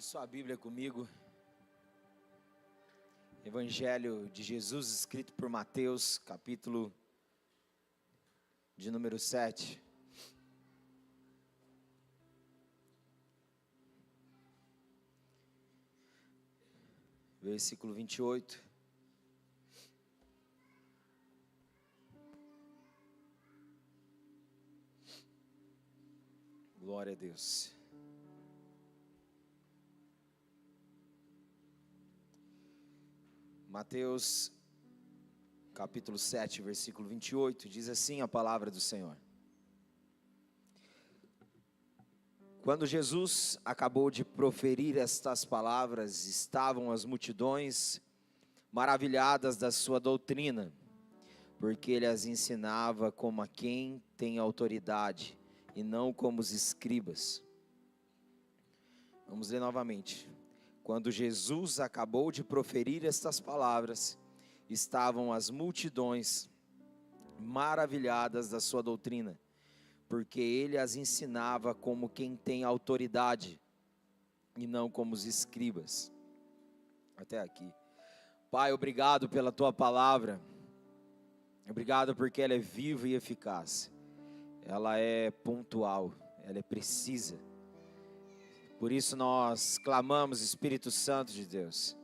sua Bíblia comigo. Evangelho de Jesus, escrito por Mateus, capítulo de número 7. Versículo 28. Glória a Deus. Mateus, capítulo 7, versículo 28, diz assim a palavra do Senhor. Quando Jesus acabou de proferir estas palavras, estavam as multidões maravilhadas da sua doutrina, porque ele as ensinava como a quem tem autoridade, e não como os escribas. Vamos ler novamente. Quando Jesus acabou de proferir estas palavras, estavam as multidões maravilhadas da sua doutrina, porque ele as ensinava como quem tem autoridade, e não como os escribas. Até aqui. Pai, obrigado pela tua palavra. Obrigado porque ela é viva e eficaz. Ela é pontual, ela é precisa. Por isso nós clamamos, Espírito Santo de Deus,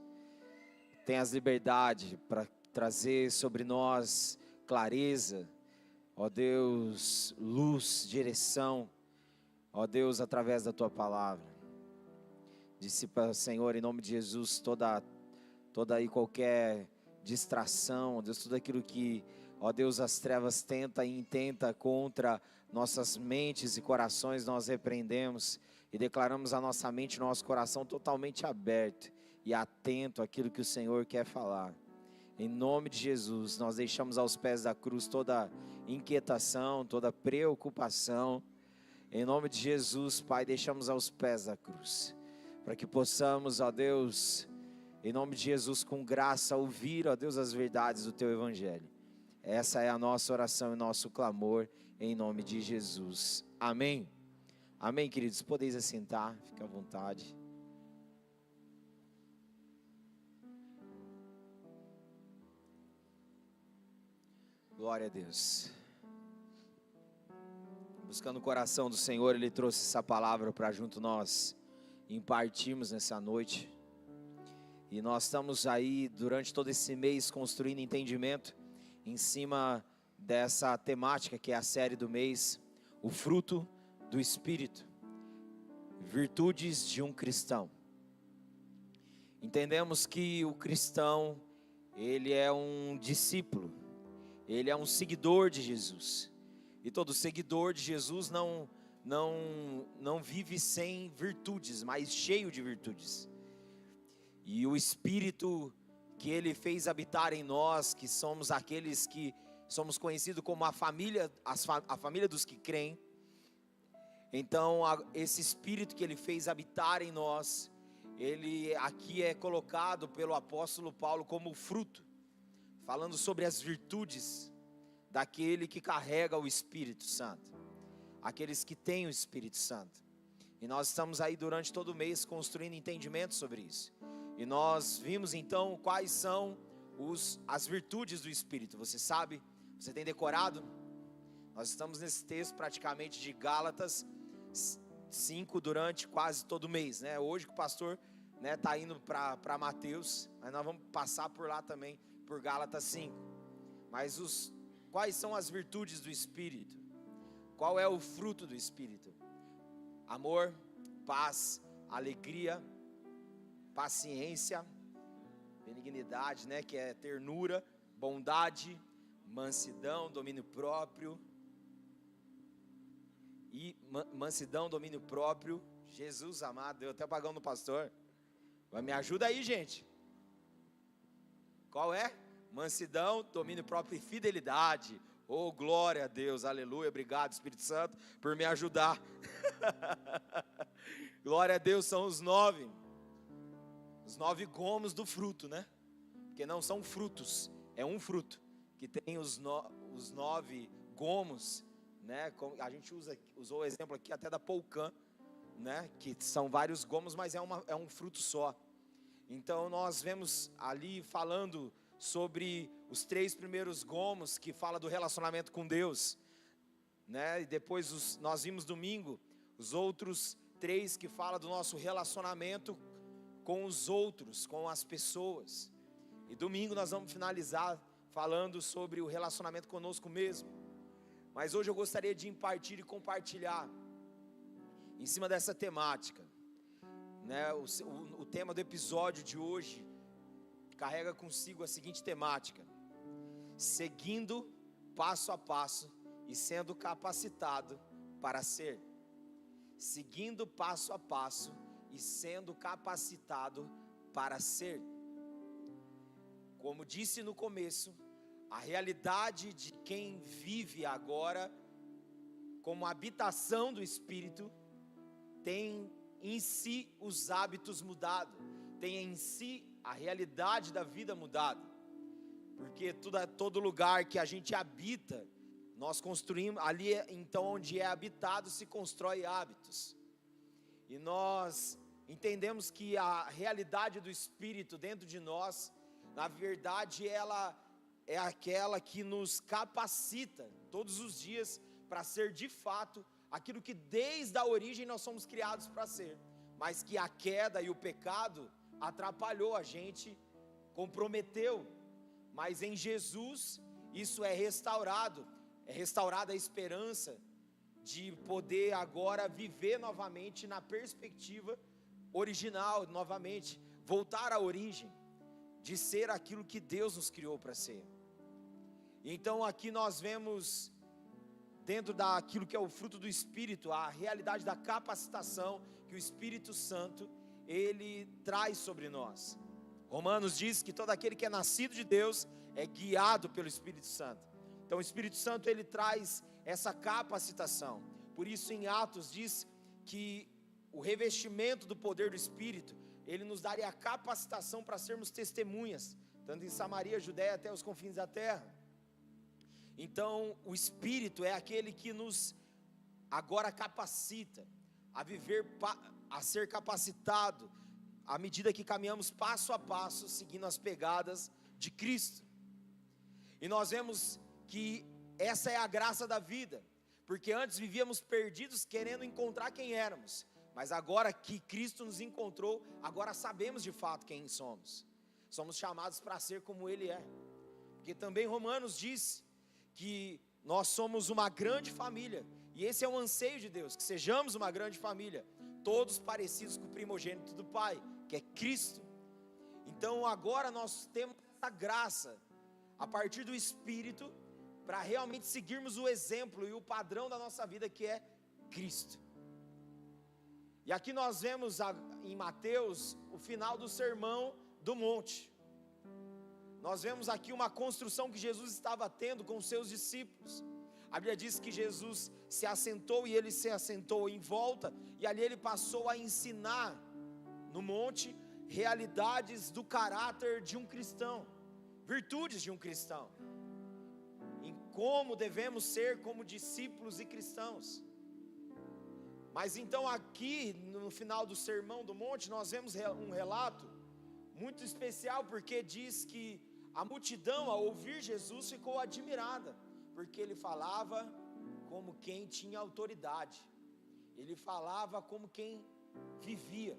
tenhas liberdade para trazer sobre nós clareza, ó Deus, luz, direção, ó Deus, através da tua palavra. Dissipa, Senhor, em nome de Jesus, toda aí qualquer distração, ó Deus, tudo aquilo que, ó Deus, as trevas tenta e intenta contra nossas mentes e corações, nós repreendemos e declaramos a nossa mente e nosso coração totalmente aberto e atento àquilo que o Senhor quer falar. Em nome de Jesus, nós deixamos aos pés da cruz toda inquietação, toda preocupação. Em nome de Jesus, Pai, deixamos aos pés da cruz, para que possamos, ó Deus, em nome de Jesus, com graça, ouvir, ó Deus, as verdades do Teu Evangelho. Essa é a nossa oração e nosso clamor, em nome de Jesus. Amém. Amém, queridos. Podeis assentar, fique à vontade. Glória a Deus. Buscando o coração do Senhor, Ele trouxe essa palavra para junto nós impartirmos nessa noite. E nós estamos aí durante todo esse mês construindo entendimento em cima dessa temática que é a série do mês, o fruto do Espírito, virtudes de um cristão. Entendemos que o cristão, ele é um discípulo, ele é um seguidor de Jesus, e todo seguidor de Jesus não vive sem virtudes, mas cheio de virtudes. E o Espírito que Ele fez habitar em nós, que somos aqueles que somos conhecidos como a família dos que creem. Então, esse Espírito que Ele fez habitar em nós, Ele aqui é colocado pelo apóstolo Paulo como fruto, falando sobre as virtudes daquele que carrega o Espírito Santo, aqueles que têm o Espírito Santo. E nós estamos aí durante todo o mês construindo entendimento sobre isso. E nós vimos então quais são as virtudes do Espírito. Você sabe? Você tem decorado? Nós estamos nesse texto praticamente de Gálatas 5 durante quase todo o mês, né? Hoje que o pastor está indo para Mateus, mas nós vamos passar por lá também, por Gálatas 5. Mas quais são as virtudes do Espírito? Qual é o fruto do Espírito? Amor, paz, alegria, paciência, benignidade, né, que é ternura, bondade, mansidão, domínio próprio. E mansidão, domínio próprio. Jesus amado, deu até pagão no pastor. Mas me ajuda aí, gente. Qual é? Mansidão, domínio próprio e fidelidade. Oh, glória a Deus, aleluia. Obrigado, Espírito Santo, por me ajudar. Glória a Deus, são os 9 gomos do fruto, né? Porque não são frutos, é um fruto que tem os 9 gomos, né? A gente usou o exemplo aqui até da Polcan, né? Que são vários gomos, mas é um fruto só. Então nós vemos ali falando sobre os 3 primeiros gomos, que fala do relacionamento com Deus, né? E depois nós vimos domingo os outros 3 que fala do nosso relacionamento com os outros, com as pessoas. E domingo nós vamos finalizar falando sobre o relacionamento conosco mesmo. Mas hoje eu gostaria de impartir e compartilhar em cima dessa temática, né? O tema do episódio de hoje carrega consigo a seguinte temática: seguindo passo a passo e sendo capacitado para ser. Seguindo passo a passo e sendo capacitado para ser. Como disse no começo, a realidade de quem vive agora como habitação do Espírito tem em si os hábitos mudados, tem em si a realidade da vida mudada, porque todo lugar que a gente habita, nós construímos, ali então onde é habitado se constrói hábitos, e nós entendemos que a realidade do Espírito dentro de nós, na verdade ela é aquela que nos capacita todos os dias para ser de fato aquilo que desde a origem nós somos criados para ser, mas que a queda e o pecado atrapalhou a gente, comprometeu. Mas em Jesus isso é restaurada a esperança de poder agora viver novamente na perspectiva original, novamente voltar à origem, de ser aquilo que Deus nos criou para ser. Então aqui nós vemos, dentro daquilo que é o fruto do Espírito, a realidade da capacitação que o Espírito Santo, ele traz sobre nós. Romanos diz que todo aquele que é nascido de Deus é guiado pelo Espírito Santo. Então o Espírito Santo, ele traz essa capacitação. Por isso em Atos diz que o revestimento do poder do Espírito, ele nos daria a capacitação para sermos testemunhas, tanto em Samaria, Judéia, até os confins da terra. Então o Espírito é aquele que nos agora capacita a viver, a ser capacitado à medida que caminhamos passo a passo, seguindo as pegadas de Cristo. E nós vemos que essa é a graça da vida, porque antes vivíamos perdidos querendo encontrar quem éramos, mas agora que Cristo nos encontrou, agora sabemos de fato quem somos. Somos chamados para ser como Ele é, porque também Romanos diz que nós somos uma grande família, e esse é o anseio de Deus, que sejamos uma grande família, todos parecidos com o primogênito do Pai, que é Cristo. Então agora nós temos essa graça, a partir do Espírito, para realmente seguirmos o exemplo e o padrão da nossa vida, que é Cristo. E aqui nós vemos em Mateus o final do Sermão do Monte. Nós vemos aqui uma construção que Jesus estava tendo com os seus discípulos. A Bíblia diz que Jesus se assentou e ele se assentou em volta, e ali ele passou a ensinar no monte realidades do caráter de um cristão, virtudes de um cristão, em como devemos ser como discípulos e cristãos. Mas então aqui no final do Sermão do Monte nós vemos um relato muito especial, porque diz que a multidão ao ouvir Jesus ficou admirada, porque ele falava como quem tinha autoridade, ele falava como quem vivia.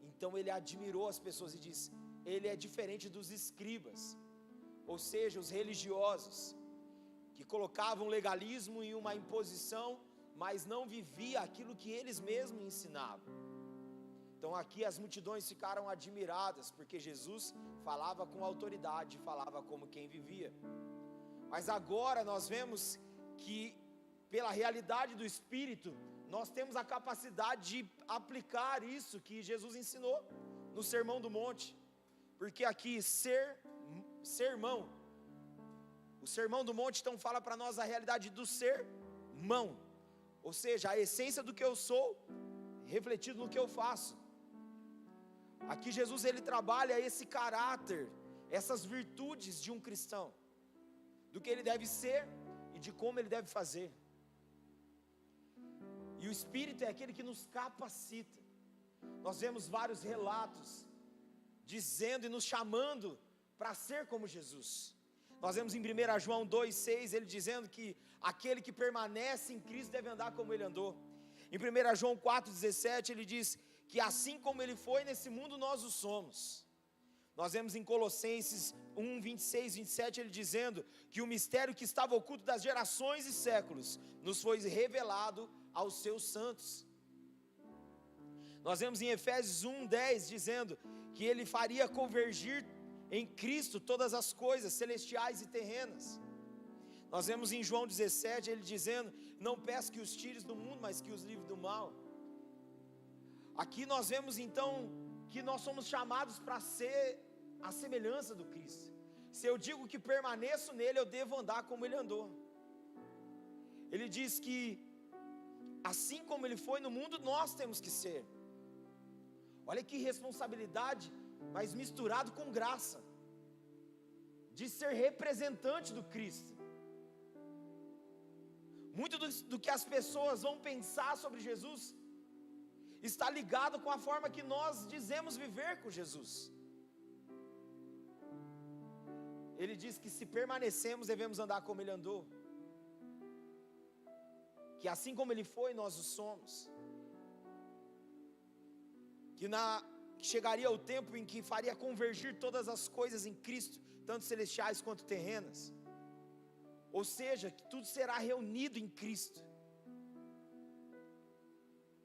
Então ele admirou as pessoas e disse: ele é diferente dos escribas, ou seja, os religiosos, que colocavam legalismo e uma imposição, mas não vivia aquilo que eles mesmos ensinavam. Então aqui as multidões ficaram admiradas, porque Jesus falava com autoridade, falava como quem vivia. Mas agora nós vemos que, pela realidade do Espírito, nós temos a capacidade de aplicar isso que Jesus ensinou no Sermão do Monte. Porque aqui sermão, o Sermão do Monte então fala para nós a realidade do sermão, ou seja, a essência do que eu sou refletido no que eu faço. Aqui Jesus ele trabalha esse caráter, essas virtudes de um cristão, do que ele deve ser e de como ele deve fazer. E o Espírito é aquele que nos capacita. Nós vemos vários relatos dizendo e nos chamando para ser como Jesus. Nós vemos em 1 João 2,6 ele dizendo que aquele que permanece em Cristo deve andar como ele andou. Em 1 João 4,17 ele diz que assim como ele foi nesse mundo, nós o somos. Nós vemos em Colossenses 1, 26, 27 ele dizendo que o mistério que estava oculto das gerações e séculos nos foi revelado aos seus santos. Nós vemos em Efésios 1:10 dizendo que ele faria convergir em Cristo todas as coisas celestiais e terrenas. Nós vemos em João 17 ele dizendo: não peço que os tires do mundo, mas que os livre do mal. Aqui nós vemos então que nós somos chamados para ser a semelhança do Cristo. Se eu digo que permaneço nele, eu devo andar como ele andou. Ele diz que assim como ele foi no mundo, nós temos que ser. Olha que responsabilidade, mas misturado com graça, de ser representante do Cristo. Muito do que as pessoas vão pensar sobre Jesus está ligado com a forma que nós dizemos viver com Jesus. Ele diz que se permanecemos, devemos andar como ele andou, que assim como ele foi, nós o somos, que chegaria o tempo em que faria convergir todas as coisas em Cristo, tanto celestiais quanto terrenas, ou seja, que tudo será reunido em Cristo,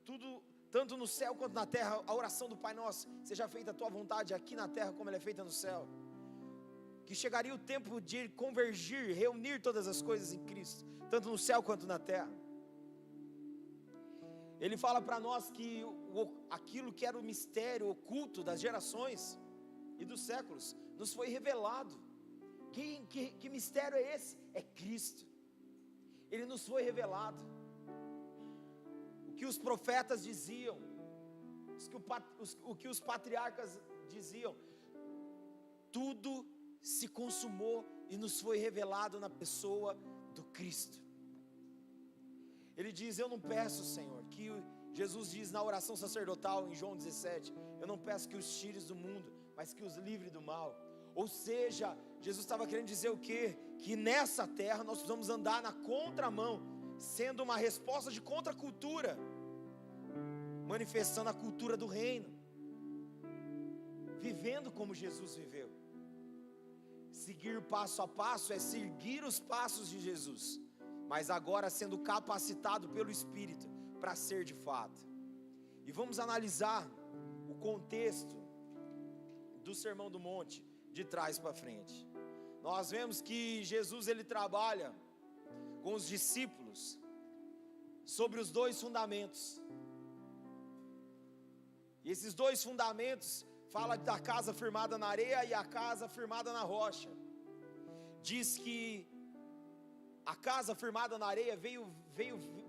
tudo, tanto no céu quanto na terra. A oração do Pai Nosso: seja feita a tua vontade aqui na terra como ela é feita no céu. Que chegaria o tempo de convergir, reunir todas as coisas em Cristo, tanto no céu quanto na terra. Ele fala para nós que aquilo que era o mistério oculto das gerações e dos séculos nos foi revelado. Que mistério é esse? É Cristo. Ele nos foi revelado. O que os profetas diziam, o que os patriarcas diziam, tudo se consumou e nos foi revelado na pessoa do Cristo. Ele diz: eu não peço, Senhor, que Jesus diz na oração sacerdotal em João 17, eu não peço que os tires do mundo, mas que os livre do mal. Ou seja, Jesus estava querendo dizer o quê? Que nessa terra nós precisamos andar na contramão, sendo uma resposta de contracultura, manifestando a cultura do reino, vivendo como Jesus viveu. Seguir passo a passo é seguir os passos de Jesus, mas agora sendo capacitado pelo Espírito para ser de fato. E vamos analisar o contexto do Sermão do Monte de trás para frente. Nós vemos que Jesus ele trabalha com os discípulos sobre os dois fundamentos. E esses dois fundamentos fala da casa firmada na areia e a casa firmada na rocha. Diz que a casa firmada na areia veio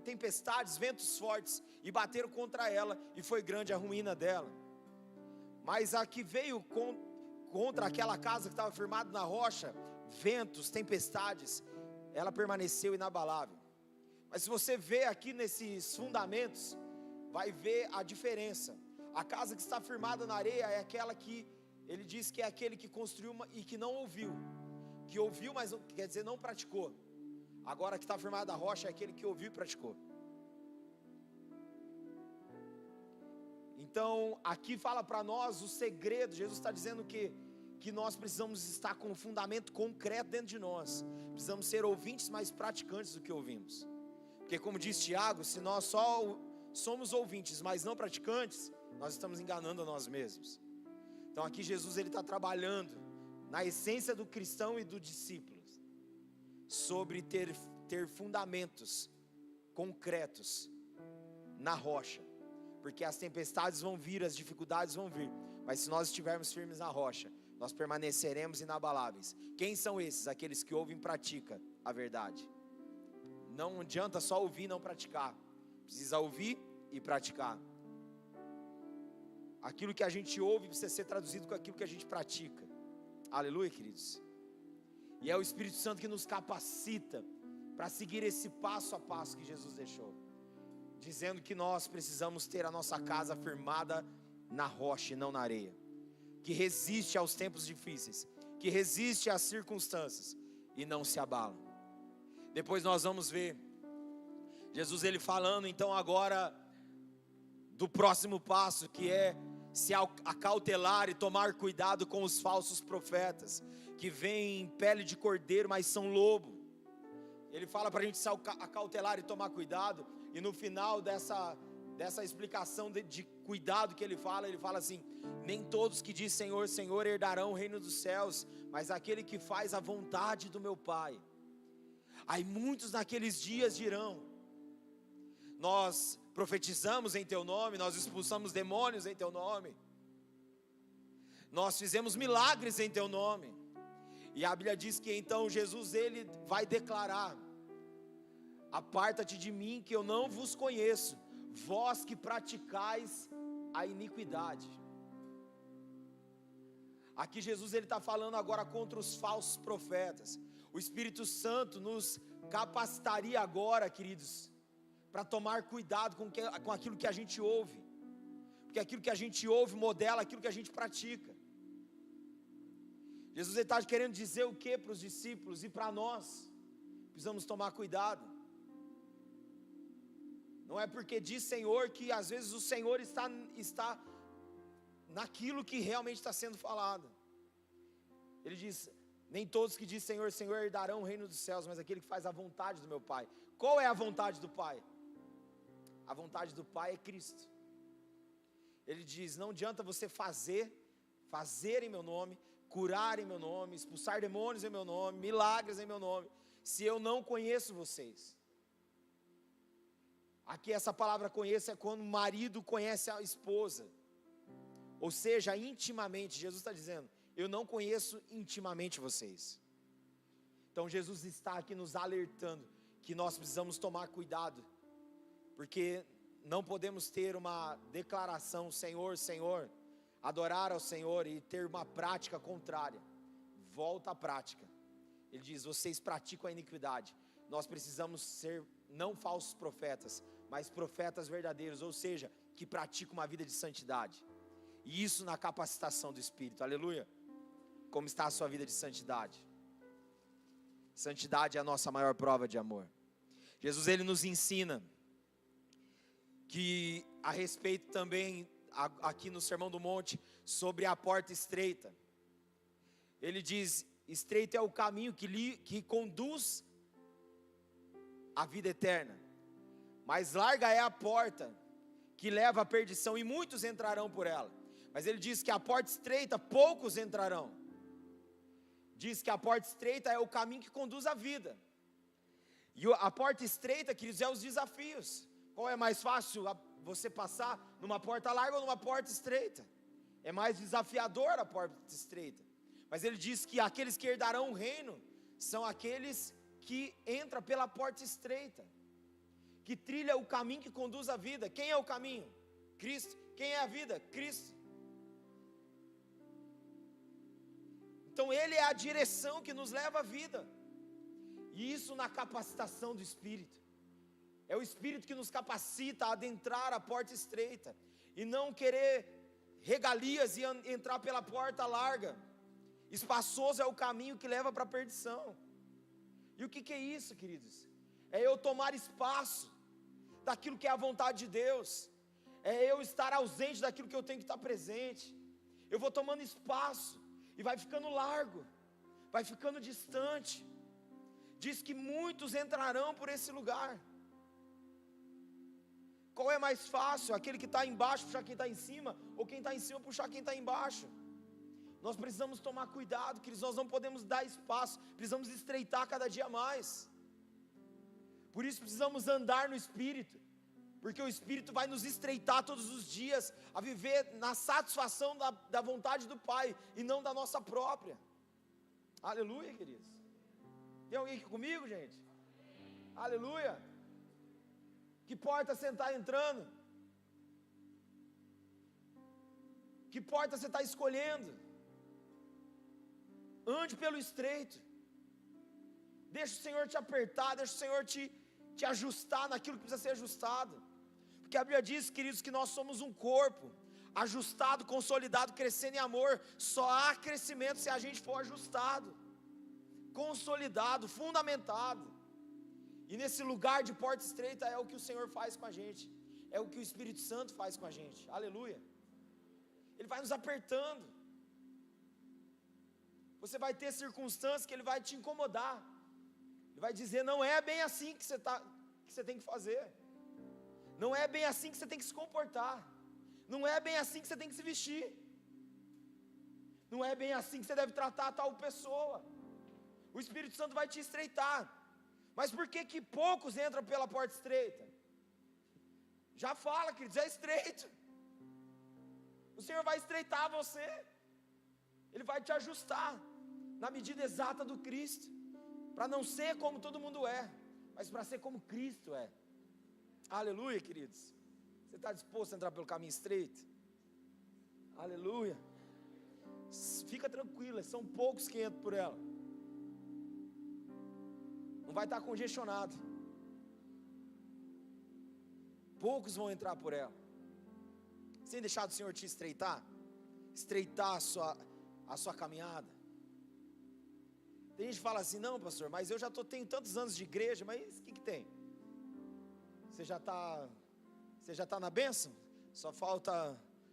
tempestades, ventos fortes e bateram contra ela, e foi grande a ruína dela. Mas a que veio contra aquela casa que estava firmada na rocha, ventos, tempestades, ela permaneceu inabalável. Mas se você vê aqui nesses fundamentos, vai ver a diferença. A casa que está firmada na areia é aquela que ele diz que é aquele que construiu e que não ouviu. Que ouviu, mas quer dizer não praticou. Agora que está firmada na rocha é aquele que ouviu e praticou. Então aqui fala para nós o segredo. Jesus está dizendo que nós precisamos estar com um fundamento concreto dentro de nós. Precisamos ser ouvintes, mais praticantes do que ouvimos. Porque como diz Tiago, se nós só somos ouvintes, mas não praticantes, nós estamos enganando a nós mesmos. Então aqui Jesus ele está trabalhando na essência do cristão e do discípulo, sobre ter fundamentos concretos na rocha, porque as tempestades vão vir, as dificuldades vão vir, mas se nós estivermos firmes na rocha, nós permaneceremos inabaláveis. Quem são esses? Aqueles que ouvem e praticam a verdade. Não adianta só ouvir e não praticar, precisa ouvir e praticar. Aquilo que a gente ouve precisa ser traduzido com aquilo que a gente pratica. Aleluia, queridos. E é o Espírito Santo que nos capacita para seguir esse passo a passo que Jesus deixou. dizendo que nós precisamos ter a nossa casa firmada na rocha e não na areia, que resiste aos tempos difíceis, que resiste às circunstâncias e não se abala. Depois nós vamos ver Jesus ele falando então agora do próximo passo, que é se acautelar e tomar cuidado com os falsos profetas, que vêm em pele de cordeiro, mas são lobo. Ele fala para a gente se acautelar e tomar cuidado, e no final dessa explicação de cuidado que ele fala assim: nem todos que diz Senhor, Senhor herdarão o reino dos céus, mas aquele que faz a vontade do meu Pai. Aí muitos naqueles dias dirão: nós profetizamos em teu nome, nós expulsamos demônios em teu nome, nós fizemos milagres em teu nome. E a Bíblia diz que então Jesus ele vai declarar: aparta-te de mim que eu não vos conheço, vós que praticais a iniquidade. Aqui Jesus ele está falando agora contra os falsos profetas. O Espírito Santo nos capacitaria agora, queridos, para tomar cuidado com aquilo que a gente ouve, porque aquilo que a gente ouve modela aquilo que a gente pratica. Jesus está querendo dizer o que para os discípulos e para nós? Precisamos tomar cuidado. Não é porque diz Senhor que às vezes o Senhor está naquilo que realmente está sendo falado. Ele diz: nem todos que dizem Senhor, Senhor herdarão o reino dos céus, mas aquele que faz a vontade do meu Pai. Qual é a vontade do Pai? A vontade do Pai é Cristo. Ele diz: não adianta você fazer em meu nome, curar em meu nome, expulsar demônios em meu nome, milagres em meu nome, se eu não conheço vocês. Aqui essa palavra conheço é quando o marido conhece a esposa, ou seja, intimamente. Jesus está dizendo: eu não conheço intimamente vocês. Então Jesus está aqui nos alertando que nós precisamos tomar cuidado, porque não podemos ter uma declaração Senhor, Senhor, adorar ao Senhor e ter uma prática contrária. Volta à prática. Ele diz: vocês praticam a iniquidade. Nós precisamos ser não falsos profetas, mas profetas verdadeiros, ou seja, que praticam uma vida de santidade. E isso na capacitação do Espírito. Aleluia. Como está a sua vida de santidade? Santidade é a nossa maior prova de amor. Jesus ele nos ensina que a respeito também aqui no Sermão do Monte sobre a porta estreita. Ele diz: estreito é o caminho que conduz à vida eterna, mas larga é a porta que leva à perdição, e muitos entrarão por ela. Mas ele diz que a porta estreita poucos entrarão. Diz que a porta estreita é o caminho que conduz à vida. E a porta estreita, queridos, é os desafios. Qual é mais fácil você passar? Numa porta larga ou numa porta estreita? É mais desafiador a porta estreita. Mas ele diz que aqueles que herdarão o reino são aqueles que entram pela porta estreita, que trilha o caminho que conduz à vida. Quem é o caminho? Cristo. Quem é a vida? Cristo. Então ele é a direção que nos leva à vida. E isso na capacitação do Espírito. É o Espírito que nos capacita a adentrar a porta estreita e não querer regalias e entrar pela porta larga. Espaçoso é o caminho que leva para a perdição. E o que é isso, queridos? É eu tomar espaço daquilo que é a vontade de Deus. É eu estar ausente daquilo que eu tenho que estar presente. Eu vou tomando espaço e vai ficando largo, vai ficando distante. Diz que muitos entrarão por esse lugar. Qual é mais fácil? Aquele que está embaixo puxar quem está em cima, ou quem está em cima puxar quem está embaixo? Nós precisamos tomar cuidado, queridos. Nós não podemos dar espaço, precisamos estreitar cada dia mais. Por isso precisamos andar no Espírito, porque o Espírito vai nos estreitar todos os dias a viver na satisfação da vontade do Pai e não da nossa própria. Aleluia, queridos. Tem alguém aqui comigo, gente? Aleluia. Que porta você está entrando? Que porta você está escolhendo? Ande pelo estreito. Deixa o Senhor te apertar, deixa o Senhor te ajustar naquilo que precisa ser ajustado. Porque a Bíblia diz, queridos, que nós somos um corpo, ajustado, consolidado, crescendo em amor. Só há crescimento se a gente for ajustado, consolidado, fundamentado. E nesse lugar de porta estreita é o que o Senhor faz com a gente, é o que o Espírito Santo faz com a gente, aleluia. Ele vai nos apertando. Você vai ter circunstâncias que Ele vai te incomodar, Ele vai dizer, não é bem assim que você tem que fazer, não é bem assim que você tem que se comportar, não é bem assim que você tem que se vestir, não é bem assim que você deve tratar tal pessoa. O Espírito Santo vai te estreitar. Mas por que poucos entram pela porta estreita? Já fala, queridos, é estreito. O Senhor vai estreitar você, Ele vai te ajustar na medida exata do Cristo, para não ser como todo mundo é, mas para ser como Cristo é. Aleluia, queridos. Você está disposto a entrar pelo caminho estreito? Aleluia. Fica tranquila, são poucos que entram por ela. Não vai estar congestionado. Poucos vão entrar por ela. Sem deixar o Senhor te estreitar a sua caminhada. Tem gente que fala assim, não pastor, mas eu já tenho tantos anos de igreja, mas o que tem? Você já está na bênção? Só falta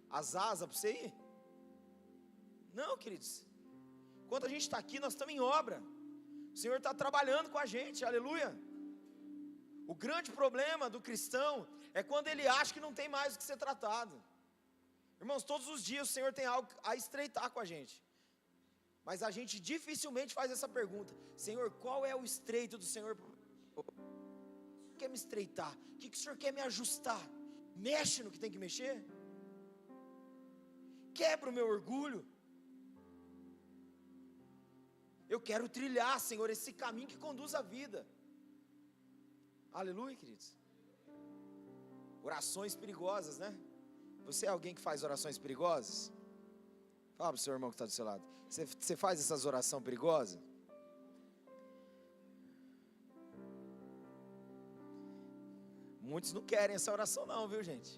as asas para você ir? Não, queridos. Enquanto a gente está aqui, nós estamos em obra. O Senhor está trabalhando com a gente, aleluia. O grande problema do cristão é quando ele acha que não tem mais o que ser tratado. Irmãos, todos os dias o Senhor tem algo a estreitar com a gente, mas a gente dificilmente faz essa pergunta: Senhor, qual é o estreito do Senhor? O Senhor quer me estreitar? O que o Senhor quer me ajustar? Mexe no que tem que mexer? Quebra o meu orgulho? Eu quero trilhar, Senhor, esse caminho que conduz à vida. Aleluia, queridos. Orações perigosas, né? Você é alguém que faz orações perigosas? Fala para o seu irmão que está do seu lado. Você faz essas orações perigosas? Muitos não querem essa oração não, viu, gente?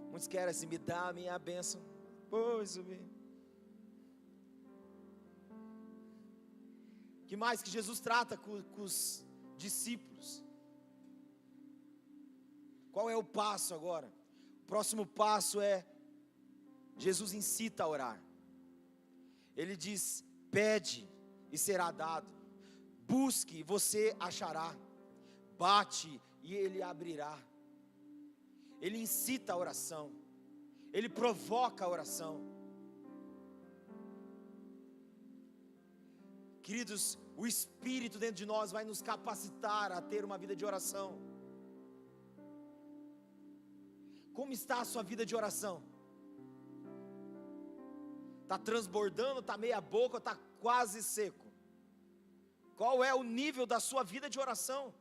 Muitos querem assim, me dá a minha bênção, pois subir. Que mais que Jesus trata com os discípulos? Qual é o passo agora? O próximo passo é, Jesus incita a orar. Ele diz, pede e será dado, busque e você achará, bate e Ele abrirá. Ele incita a oração, Ele provoca a oração. Queridos, o Espírito dentro de nós vai nos capacitar a ter uma vida de oração. Como está a sua vida de oração? Está transbordando, está meia boca, está quase seco? Qual é o nível da sua vida de oração?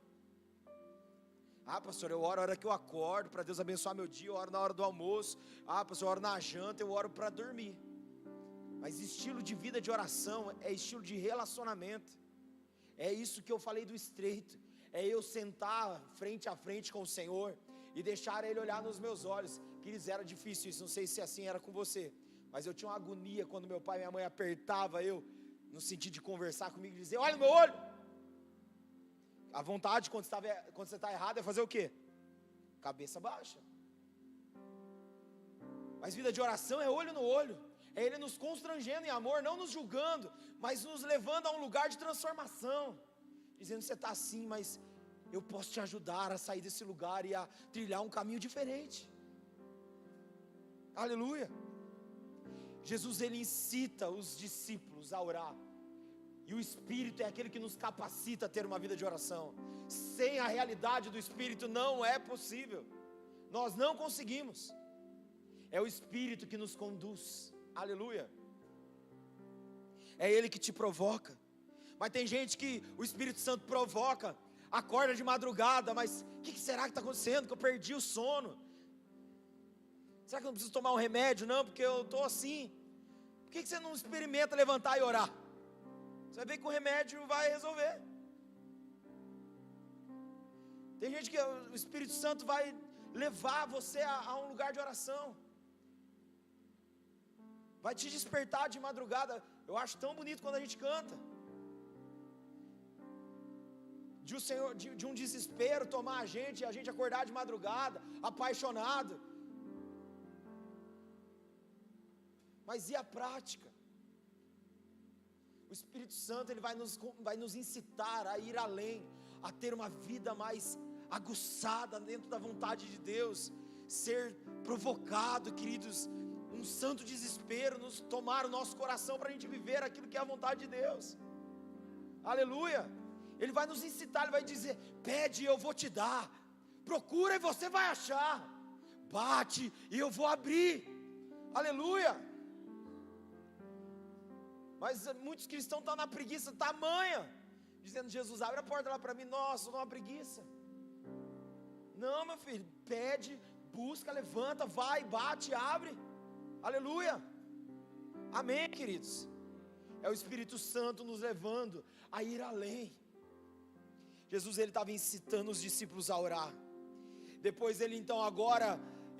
Ah, pastor, eu oro na hora que eu acordo, para Deus abençoar meu dia, eu oro na hora do almoço. Ah, pastor, eu oro na janta, eu oro para dormir. Mas estilo de vida de oração é estilo de relacionamento. É isso que eu falei do estreito. É eu sentar frente a frente com o Senhor e deixar Ele olhar nos meus olhos. Queridos, era difícil isso, não sei se assim era com você, mas eu tinha uma agonia quando meu pai e minha mãe apertavam eu, no sentido de conversar comigo e dizer, olha no meu olho. A vontade quando você está errado é fazer o quê? Cabeça baixa. Mas vida de oração é olho no olho. É Ele nos constrangendo em amor, não nos julgando, mas nos levando a um lugar de transformação, dizendo, você está assim, mas eu posso te ajudar a sair desse lugar e a trilhar um caminho diferente. Aleluia. Jesus, Ele incita os discípulos a orar, e o Espírito é aquele que nos capacita a ter uma vida de oração. Sem a realidade do Espírito não é possível, nós não conseguimos. É o Espírito que nos conduz. Aleluia. É Ele que te provoca. Mas tem gente que o Espírito Santo provoca, acorda de madrugada, mas o que será que está acontecendo? Que eu perdi o sono. Será que eu não preciso tomar um remédio? Não, porque eu estou assim. Por que você não experimenta levantar e orar? Você vai ver que o remédio vai resolver. Tem gente que o Espírito Santo vai levar você a um lugar de oração, vai te despertar de madrugada. Eu acho tão bonito quando a gente canta, de um desespero tomar a gente acordar de madrugada, apaixonado. Mas e a prática? O Espírito Santo, ele vai nos incitar a ir além, a ter uma vida mais aguçada dentro da vontade de Deus, ser provocado, queridos, um santo desespero nos tomar o nosso coração para a gente viver aquilo que é a vontade de Deus. Aleluia. Ele vai nos incitar, ele vai dizer: pede e eu vou te dar, procura e você vai achar, bate e eu vou abrir. Aleluia. Mas muitos cristãos estão na preguiça tamanha, dizendo: Jesus, abre a porta lá para mim. Nossa, estou numa preguiça. Não, meu filho, pede, busca, levanta, vai, bate, abre. Aleluia. Amém, queridos. É o Espírito Santo nos levando a ir além. Jesus, ele estava incitando os discípulos a orar. Depois ele então agora,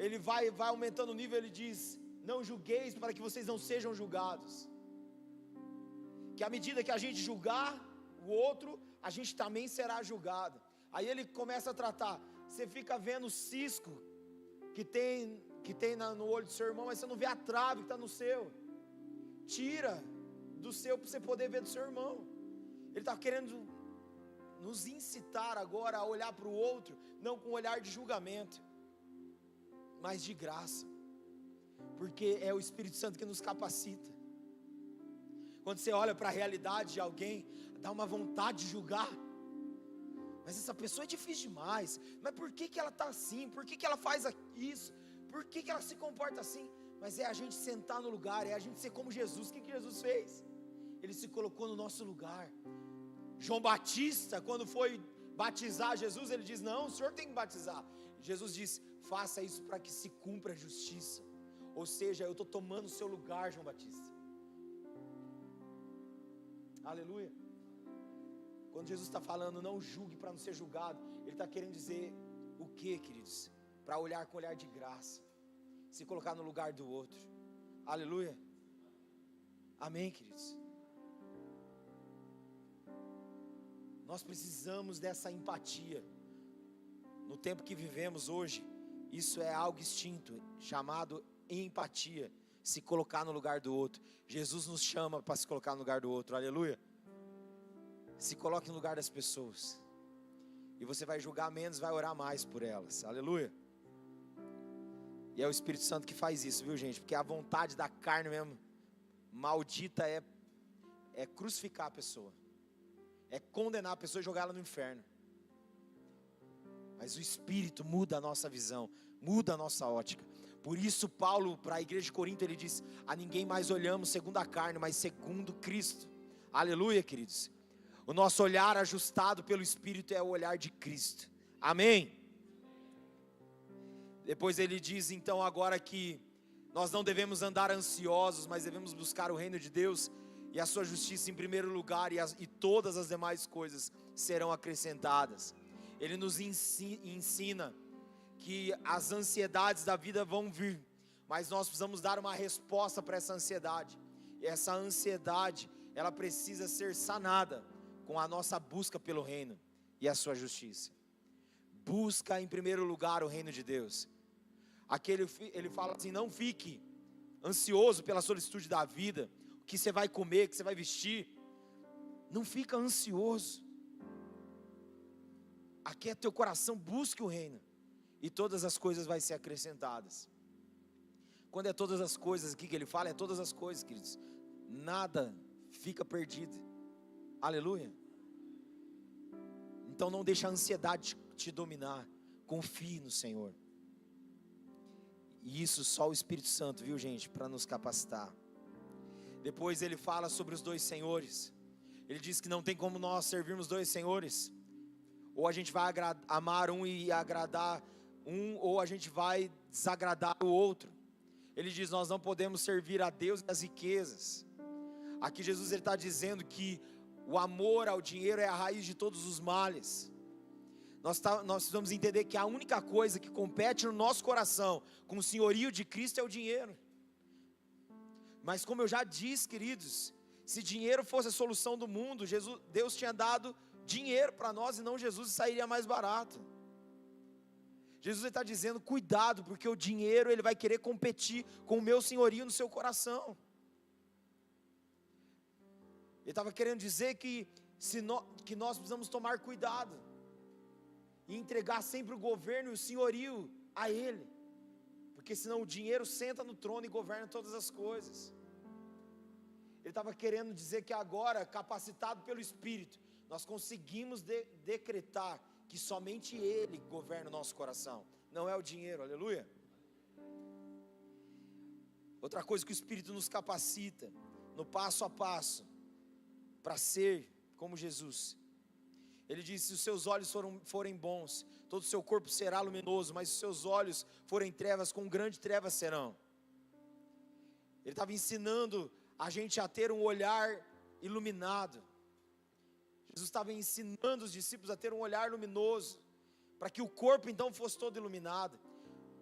ele vai aumentando o nível. Ele diz: não julgueis para que vocês não sejam julgados. Que à medida que a gente julgar o outro, a gente também será julgado. Aí ele começa a tratar. Você fica vendo o cisco que tem no olho do seu irmão, mas você não vê a trave que está no seu. Tira do seu para você poder ver do seu irmão. Ele está querendo nos incitar agora a olhar para o outro, não com um olhar de julgamento, mas de graça, porque é o Espírito Santo que nos capacita. Quando você olha para a realidade de alguém, dá uma vontade de julgar. Mas essa pessoa é difícil demais. Mas por que ela está assim? Por que ela faz isso? Por que ela se comporta assim? Mas é a gente sentar no lugar, é a gente ser como Jesus. O que Jesus fez? Ele se colocou no nosso lugar. João Batista, quando foi batizar Jesus, ele diz: não, o senhor tem que batizar. Jesus diz: faça isso para que se cumpra a justiça. Ou seja, eu estou tomando o seu lugar, João Batista. Aleluia. Quando Jesus está falando, não julgue para não ser julgado, Ele está querendo dizer o que, queridos? Para olhar com olhar de graça, se colocar no lugar do outro. Aleluia. Amém, queridos. Nós precisamos dessa empatia. No tempo que vivemos hoje, isso é algo extinto, chamado empatia. Se colocar no lugar do outro. Jesus nos chama para se colocar no lugar do outro. Aleluia. Se coloque no lugar das pessoas, e você vai julgar menos, vai orar mais por elas. Aleluia. E é o Espírito Santo que faz isso, viu, gente? Porque a vontade da carne mesmo, maldita, é crucificar a pessoa, é condenar a pessoa e jogá-la no inferno. Mas o Espírito muda a nossa visão, muda a nossa ótica. Por isso Paulo, para a igreja de Corinto, ele diz: a ninguém mais olhamos segundo a carne, mas segundo Cristo. Aleluia, queridos. O nosso olhar ajustado pelo Espírito é o olhar de Cristo. Amém? Depois ele diz então agora que nós não devemos andar ansiosos, mas devemos buscar o reino de Deus e a sua justiça em primeiro lugar, e todas as demais coisas serão acrescentadas. Ele nos ensina que as ansiedades da vida vão vir, mas nós precisamos dar uma resposta para essa ansiedade. E essa ansiedade, ela precisa ser sanada com a nossa busca pelo reino e a sua justiça. Busca em primeiro lugar o reino de Deus. Aqui ele fala assim: não fique ansioso pela solicitude da vida, o que você vai comer, o que você vai vestir. Não fica ansioso. Aqui é teu coração, busque o reino, e todas as coisas vão ser acrescentadas. Quando é todas as coisas aqui que ele fala, é todas as coisas, queridos. Nada fica perdido. Aleluia. Então não deixe a ansiedade te dominar. Confie no Senhor. E isso só o Espírito Santo, viu, gente, para nos capacitar. Depois ele fala sobre os dois senhores. Ele diz que não tem como nós servirmos dois senhores. Ou a gente vai amar um e agradar um, ou a gente vai desagradar o outro. Ele diz: nós não podemos servir a Deus e as riquezas. Aqui Jesus está dizendo que o amor ao dinheiro é a raiz de todos os males. Nós precisamos entender que a única coisa que compete no nosso coração com o senhorio de Cristo é o dinheiro. Mas como eu já disse, queridos, se dinheiro fosse a solução do mundo, Deus tinha dado dinheiro para nós e não Jesus, e sairia mais barato. Jesus está dizendo, cuidado, porque o dinheiro ele vai querer competir com o meu senhorio no seu coração. Ele estava querendo dizer que nós precisamos tomar cuidado e entregar sempre o governo e o senhorio a Ele, porque senão o dinheiro senta no trono e governa todas as coisas. Ele estava querendo dizer que agora, capacitado pelo Espírito, nós conseguimos decretar que somente Ele governa o nosso coração, não é o dinheiro, aleluia. Outra coisa que o Espírito nos capacita, no passo a passo, para ser como Jesus. Ele disse, se os seus olhos forem bons, todo o seu corpo será luminoso, mas se os seus olhos forem trevas, com grande trevas serão. Ele estava ensinando a gente a ter um olhar iluminado. Jesus estava ensinando os discípulos a ter um olhar luminoso, para que o corpo então fosse todo iluminado.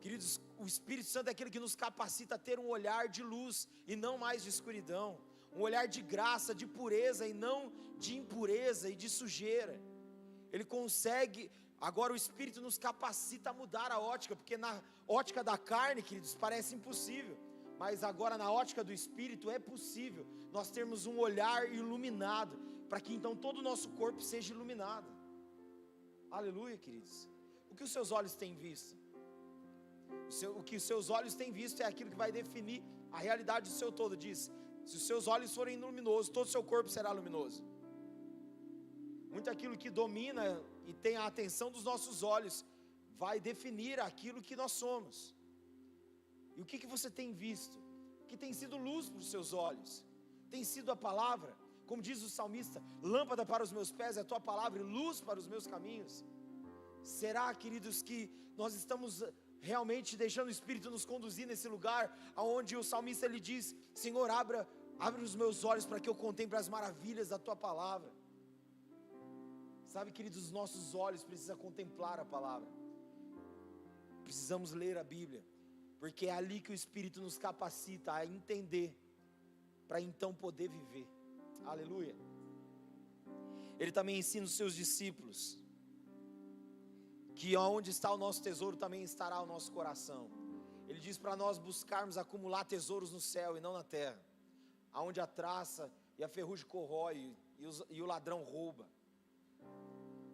Queridos, o Espírito Santo é aquele que nos capacita a ter um olhar de luz e não mais de escuridão, um olhar de graça, de pureza e não de impureza e de sujeira. Ele consegue, agora o Espírito nos capacita a mudar a ótica, porque na ótica da carne, queridos, parece impossível, mas agora na ótica do Espírito é possível nós termos um olhar iluminado, para que então todo o nosso corpo seja iluminado. Aleluia, queridos. O que os seus olhos têm visto? O que os seus olhos têm visto é aquilo que vai definir a realidade do seu todo. Diz, se os seus olhos forem luminosos, todo o seu corpo será luminoso. Muito aquilo que domina e tem a atenção dos nossos olhos vai definir aquilo que nós somos. E o que você tem visto? Que tem sido luz para os seus olhos? Tem sido a palavra? Como diz o salmista, lâmpada para os meus pés é a tua palavra e luz para os meus caminhos. Será, queridos, que nós estamos realmente deixando o Espírito nos conduzir nesse lugar, onde o salmista ele diz, Senhor, abre os meus olhos para que eu contemple as maravilhas da tua palavra. Sabe, queridos, os nossos olhos precisam contemplar a palavra. Precisamos ler a Bíblia, porque é ali que o Espírito nos capacita a entender, para então poder viver. Aleluia. Ele também ensina os seus discípulos que onde está o nosso tesouro também estará o nosso coração. Ele diz para nós buscarmos acumular tesouros no céu e não na terra, aonde a traça e a ferrugem corrói e o ladrão rouba.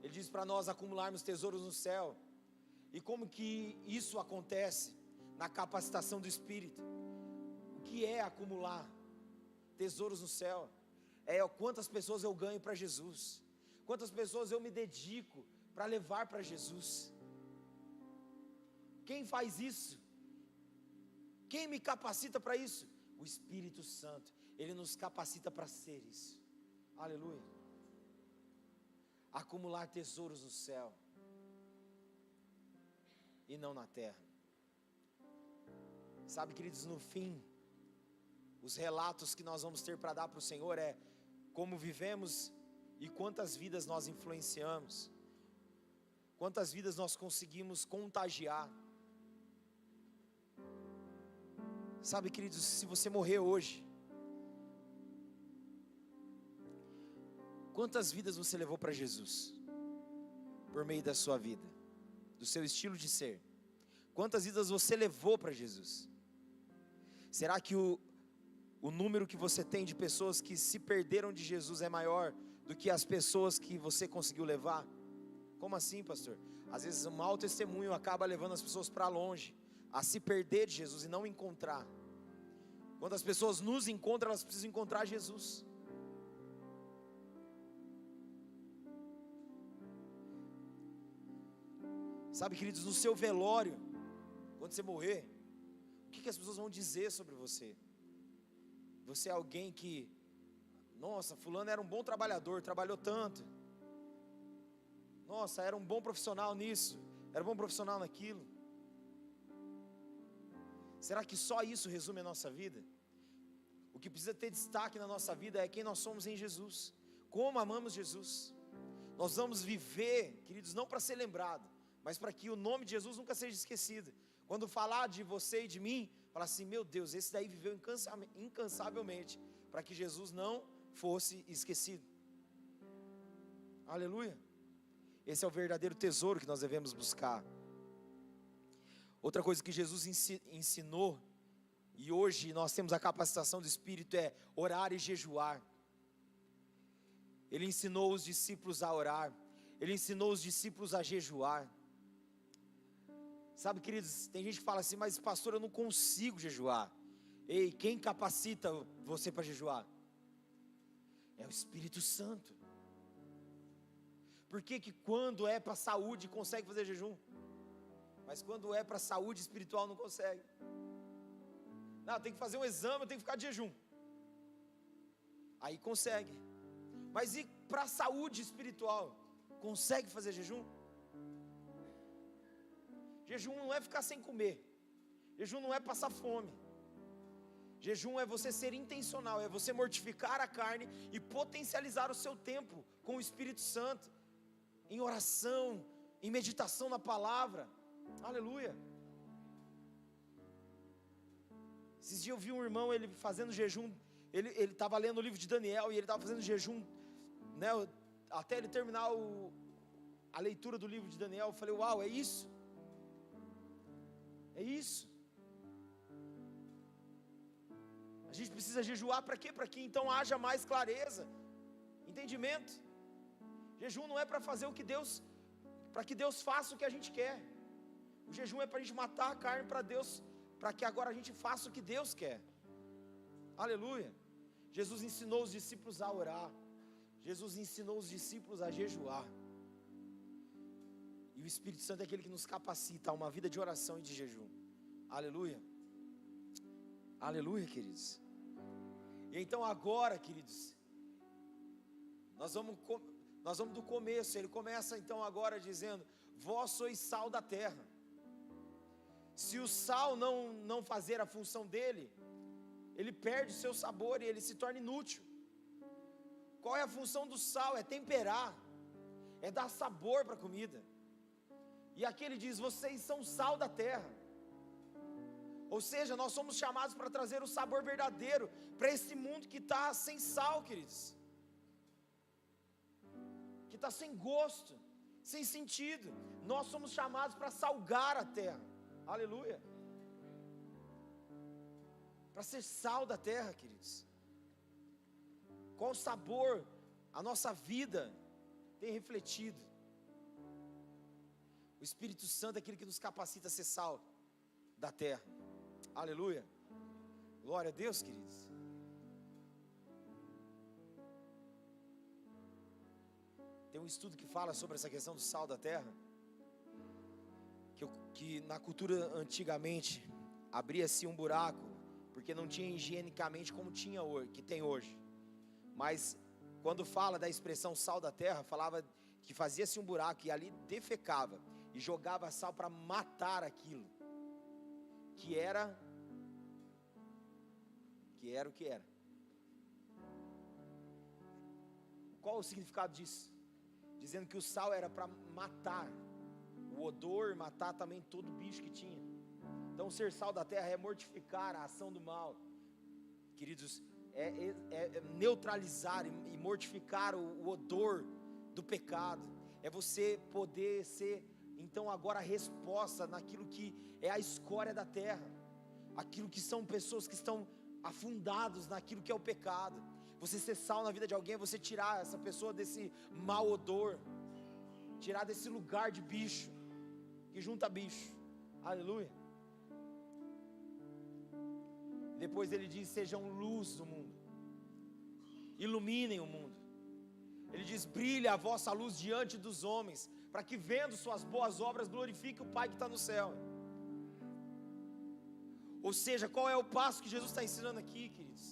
Ele diz para nós acumularmos tesouros no céu. E como que isso acontece? Na capacitação do Espírito. O que é acumular tesouros no céu? É quantas pessoas eu ganho para Jesus, quantas pessoas eu me dedico para levar para Jesus. Quem faz isso? Quem me capacita para isso? O Espírito Santo. Ele nos capacita para ser isso. Aleluia. Acumular tesouros no céu e não na terra. Sabe, queridos, no fim, os relatos que nós vamos ter para dar para o Senhor é como vivemos e quantas vidas nós influenciamos, quantas vidas nós conseguimos contagiar. Sabe, queridos, se você morrer hoje, quantas vidas você levou para Jesus? Por meio da sua vida, do seu estilo de ser. Quantas vidas você levou para Jesus? Será que o número que você tem de pessoas que se perderam de Jesus é maior do que as pessoas que você conseguiu levar? Como assim, pastor? Às vezes um mau testemunho acaba levando as pessoas para longe, a se perder de Jesus e não encontrar. Quando as pessoas nos encontram, elas precisam encontrar Jesus. Sabe, queridos, no seu velório, quando você morrer, o que as pessoas vão dizer sobre você? Você é alguém que, nossa, fulano era um bom trabalhador, trabalhou tanto. Nossa, era um bom profissional nisso, era um bom profissional naquilo. Será que só isso resume a nossa vida? O que precisa ter destaque na nossa vida é quem nós somos em Jesus. Como amamos Jesus. Nós vamos viver, queridos, não para ser lembrado, mas para que o nome de Jesus nunca seja esquecido. Quando falar de você e de mim, falar assim: meu Deus, esse daí viveu incansavelmente, para que Jesus não fosse esquecido. Aleluia. Esse é o verdadeiro tesouro que nós devemos buscar. Outra coisa que Jesus ensinou, e hoje nós temos a capacitação do Espírito, é orar e jejuar. Ele ensinou os discípulos a orar, Ele ensinou os discípulos a jejuar. Sabe, queridos, tem gente que fala assim: mas pastor, eu não consigo jejuar. Ei, quem capacita você para jejuar? É o Espírito Santo. Por que quando é para saúde consegue fazer jejum, mas quando é para saúde espiritual não consegue? Não, tem que fazer um exame, eu tenho que ficar de jejum. Aí consegue. Mas e para saúde espiritual, consegue fazer jejum? Jejum não é ficar sem comer. Jejum não é passar fome. Jejum é você ser intencional, é você mortificar a carne e potencializar o seu tempo com o Espírito Santo, em oração, em meditação na palavra. Aleluia. Esses dias eu vi um irmão, ele fazendo jejum, ele estava lendo o livro de Daniel, e ele estava fazendo jejum, né, até ele terminar a leitura do livro de Daniel. Eu falei: uau, é isso? É isso. A gente precisa jejuar para quê? Para que então haja mais clareza, entendimento. Jejum não é para fazer o que Deus, para que Deus faça o que a gente quer. O jejum é para a gente matar a carne para Deus, para que agora a gente faça o que Deus quer. Aleluia. Jesus ensinou os discípulos a orar. Jesus ensinou os discípulos a jejuar. E o Espírito Santo é aquele que nos capacita a uma vida de oração e de jejum. Aleluia. Aleluia, queridos. E então agora, queridos, nós vamos do começo. Ele começa então agora dizendo: vós sois sal da terra. Se o sal não fazer a função dele, ele perde o seu sabor e ele se torna inútil. Qual é a função do sal? É temperar, é dar sabor para a comida. E aqui ele diz: vocês são sal da terra. Ou seja, nós somos chamados para trazer o sabor verdadeiro para esse mundo que está sem sal, queridos, que está sem gosto, sem sentido. Nós somos chamados para salgar a terra. Aleluia. Para ser sal da terra, queridos. Qual sabor a nossa vida tem refletido? O Espírito Santo é aquele que nos capacita a ser sal da terra. Aleluia. Glória a Deus, queridos. Tem um estudo que fala sobre essa questão do sal da terra, que na cultura antigamente abria-se um buraco, porque não tinha higienicamente como tinha hoje, que tem hoje. Mas quando fala da expressão sal da terra, falava que fazia-se um buraco e ali defecava e jogava sal para matar aquilo que era o que era. Qual o significado disso? Dizendo que o sal era para matar o odor, matar também todo bicho que tinha. Então ser sal da terra é mortificar a ação do mal, queridos, é neutralizar e mortificar o odor do pecado. É você poder ser então agora a resposta naquilo que é a escória da terra, aquilo que são pessoas que estão afundados naquilo que é o pecado. Você ser sal na vida de alguém é você tirar essa pessoa desse mau odor, tirar desse lugar de bicho, que junta bicho. Aleluia. Depois ele diz: sejam luz do mundo, iluminem o mundo. Ele diz: brilha a vossa luz diante dos homens, para que vendo suas boas obras glorifique o Pai que está no céu. Ou seja, qual é o passo que Jesus está ensinando aqui, queridos?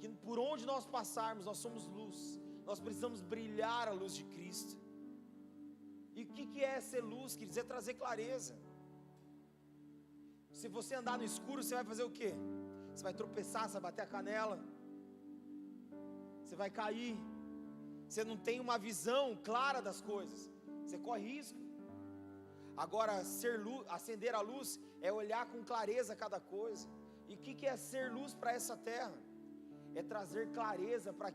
Que por onde nós passarmos, nós somos luz. Nós precisamos brilhar a luz de Cristo. E o que é ser luz, queridos? É trazer clareza. Se você andar no escuro, você vai fazer o quê? Você vai tropeçar, você vai bater a canela, você vai cair. você não tem uma visão clara das coisas, você corre risco. Agora, ser luz, acender a luz, é olhar com clareza cada coisa. E o que é ser luz para essa terra? É trazer clareza para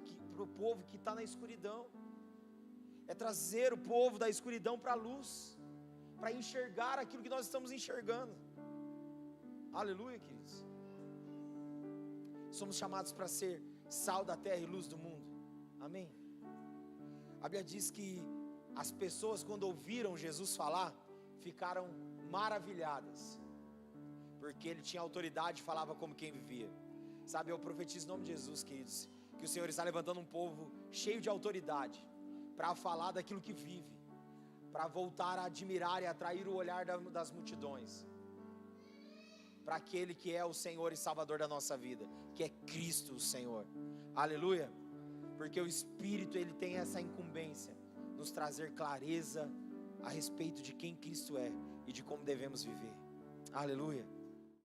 o povo que está na escuridão, é trazer o povo da escuridão para a luz, para enxergar aquilo que nós estamos enxergando. Aleluia, queridos. Somos chamados para ser sal da terra e luz do mundo. Amém. A Bíblia diz que as pessoas, quando ouviram Jesus falar, ficaram maravilhadas, porque ele tinha autoridade e falava como quem vivia. Sabe, eu profetizo em nome de Jesus, queridos, que o Senhor está levantando um povo cheio de autoridade, para falar daquilo que vive, para voltar a admirar e atrair o olhar das multidões, para aquele que é o Senhor e Salvador da nossa vida, que é Cristo o Senhor. Aleluia. Porque o Espírito, ele tem essa incumbência, nos trazer clareza a respeito de quem Cristo é e de como devemos viver. Aleluia.